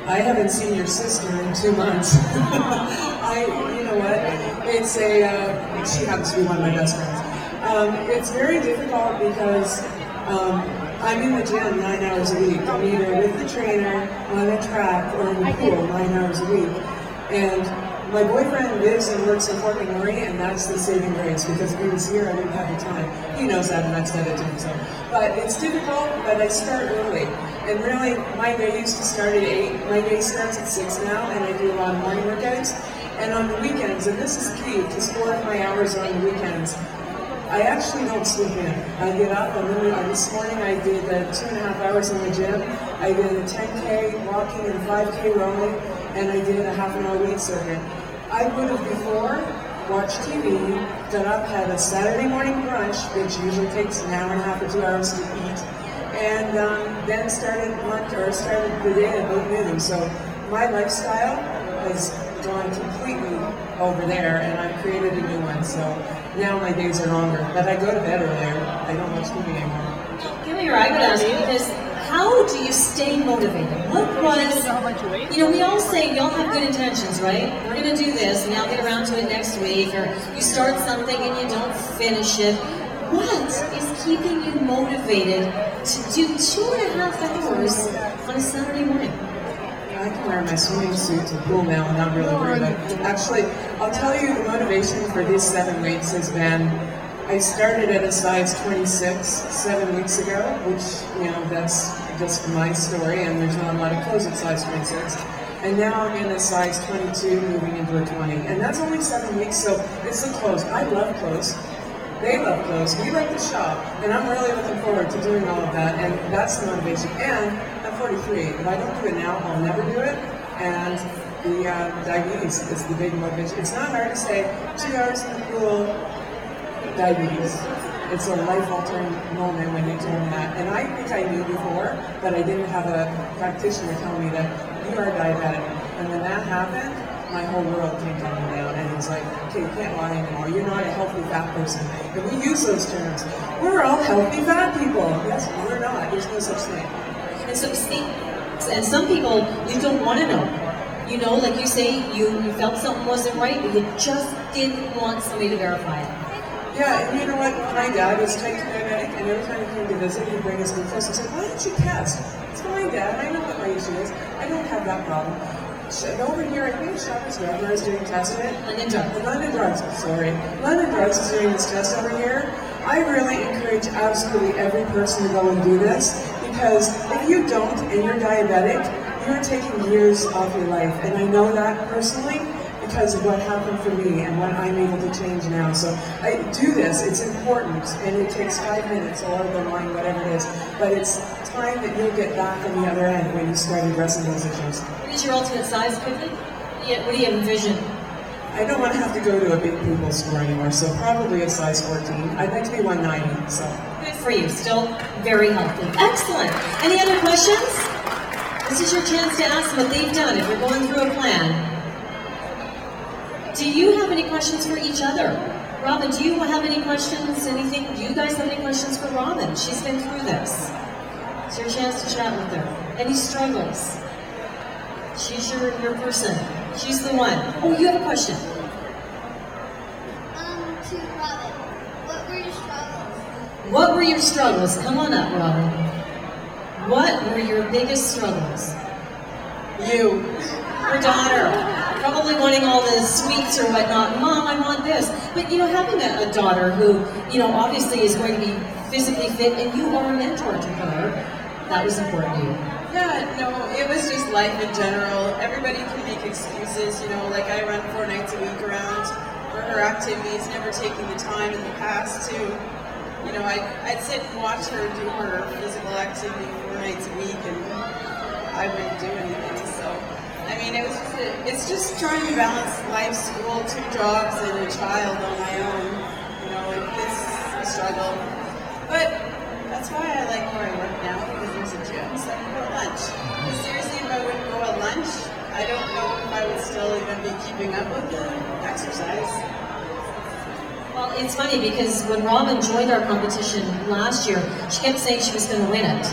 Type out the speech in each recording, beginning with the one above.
I haven't seen your sister in 2 months. You know what? It's she happens to be one of my best friends. It's very difficult because I'm in the gym 9 hours a week. I'm either with the trainer, on a track, or in the pool 9 hours a week. And my boyfriend lives and works in Fort McMurray, and that's the saving grace, because if he was here, I wouldn't have the time. He knows that, and I've said it to him. So. But it's difficult, but I start early. And really, my day used to start at 8. My day starts at 6 now, and I do a lot of morning workouts. And on the weekends, and this is key, because 4 of my hours are on the weekends, I actually don't sleep in. I get up, and then this morning I did 2.5 hours in the gym. I did a 10K walking and 5K rowing, and I did a half-an-hour weight circuit. I would have before watched TV, got up, had a Saturday morning brunch, which usually takes an hour and a half or 2 hours to eat, and then started the day at about noon. So my lifestyle has gone completely over there, and I've created a new one. So now my days are longer, but I go to bed earlier. I don't watch TV anymore. Give me your I would ask you, because how do you stay motivated? What was, we all say, we all have good intentions, right? We're going to do this, and I'll get around to it next week, or you start something and you don't finish it. What is keeping you motivated to do 2.5 hours on a Saturday morning? I can wear my swimming suit to the pool now and not really worry about it. Actually, I'll tell you the motivation for these 7 weeks has been, I started at a size 26 7 weeks ago, which, that's just my story, and there's not a lot of clothes at size 26. And now I'm in a size 22, moving into a 20. And that's only 7 weeks, so it's the clothes. I love clothes. They love clothes. We like to shop. And I'm really looking forward to doing all of that, and that's the motivation. And I'm 43. If I don't do it now, I'll never do it. And the diabetes is the big motivation. It's not hard to say 2 hours in the pool, diabetes. It's a life-altering moment when you tell me that. And I think I knew before, but I didn't have a practitioner tell me that you are diabetic. And when that happened, my whole world came tumbling down. And it's like, okay, you can't lie anymore. You're not a healthy fat person. And we use those terms. We're all healthy fat people. Yes, we're not. There's no such thing. And so, and some people, you don't want to know. Like you say, you felt something wasn't right, but you just didn't want somebody to verify it. Yeah, and you know what? My dad was type 2 diabetic, and every time he came to visit, he'd bring us glucose and say, why don't you test? It's fine, Dad. I know what my issue is. I don't have that problem. Over here, I think Shoppers Drug is doing tests in it. London Drugs. London Drugs is doing this test over here. I really encourage absolutely every person to go and do this, because if you don't and you're diabetic, you're taking years off your life. And I know that personally, because of what happened for me and what I'm able to change now. So I do this, it's important, and it takes 5 minutes or the line, whatever it is, but it's time that you'll get back on the other end when you start addressing those issues. What is your ultimate size, quickly? What do you envision? I don't want to have to go to a big people store anymore, so probably a size 14. I'd like to be 190, so. Good for you, still very healthy. Excellent. Any other questions? This is your chance to ask what they've done if you're going through a plan. Do you have any questions for each other? Robin, do you have any questions? Anything? Do you guys have any questions for Robin? She's been through this. It's your chance to chat with her. Any struggles? She's your person. She's the one. Oh, you have a question. To Robin, what were your struggles? What were your struggles? Come on up, Robin. What were your biggest struggles? You. Your daughter. Probably wanting all the sweets or whatnot. Mom, I want this. But, having a daughter who, obviously is going to be physically fit, and you are a mentor to her, that was important to you. Yeah, no, it was just life in general. Everybody can make excuses, like I run 4 nights a week around for her activities, never taking the time in the past to, I'd sit and watch her do her physical activity 4 nights a week, and I wouldn't do anything, so. I mean, it's just trying to balance life, school, 2 jobs, and a child on my own. It's a struggle. But that's why I like where I work now, because there's a gym, so I can go to lunch. But seriously, if I wouldn't go at lunch, I don't know if I would still even be keeping up with the exercise. Well, it's funny because when Robin joined our competition last year, she kept saying she was going to win it.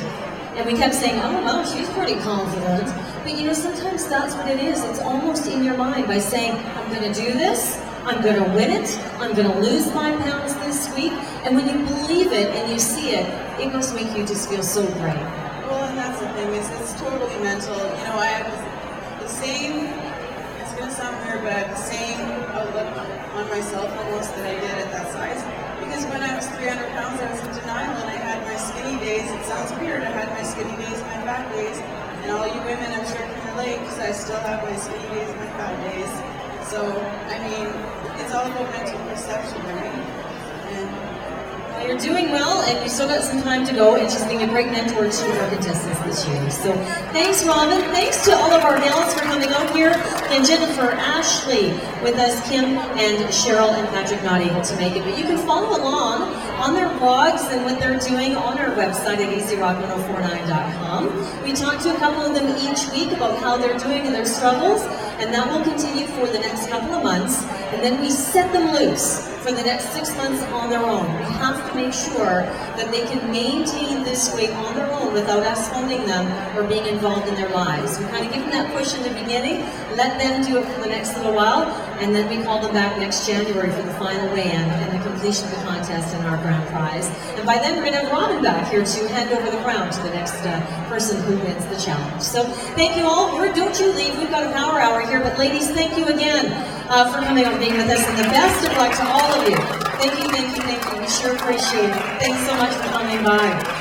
And we kept saying, oh wow, she's pretty confident. But you know, sometimes that's what it is. It's almost in your mind by saying, I'm going to do this, I'm going to win it, I'm going to lose 5 pounds this week. And when you believe it and you see it, it must make you just feel so great. Well, and that's the thing, is it's totally mental. You know, I have the same, it's going to sound weird, but I have the same outlook on myself almost that I did at that size. Because when I was 300 pounds, I was in denial, and I had my skinny days. It sounds weird, I had my skinny days, my fat days. And all you women, I'm sure, can relate, because I still have my skinny days, my fat days. So, I mean, it's all about mental perception, right? And Well, you're doing well, and you still got some time to go, and she's being a great mentor to our contestants this year. So thanks, Robin. Thanks to all of our gals for coming out here, and Jennifer, Ashley with us, Kim, and Cheryl and Patrick not able to make it. But you can follow along on their blogs and what they're doing on our website at easyrock1049.com. We talk to a couple of them each week about how they're doing and their struggles, and that will continue for the next couple of months. And then we set them loose for the next 6 months on their own. We have to make sure that they can maintain this weight on their own without us funding them or being involved in their lives. We kind of give them that push in the beginning, let them do it for the next little while, and then we call them back next January for the final weigh-in and the completion of the contest and our grand prize. And by then we're going to have Robin back here to hand over the crown to the next person who wins the challenge. So thank you all. Don't you leave. We've got a power hour here, but ladies, thank you again for coming out and being with us, and the best of luck to all of you. Thank you, thank you, thank you. We sure appreciate it. Thanks so much for coming by.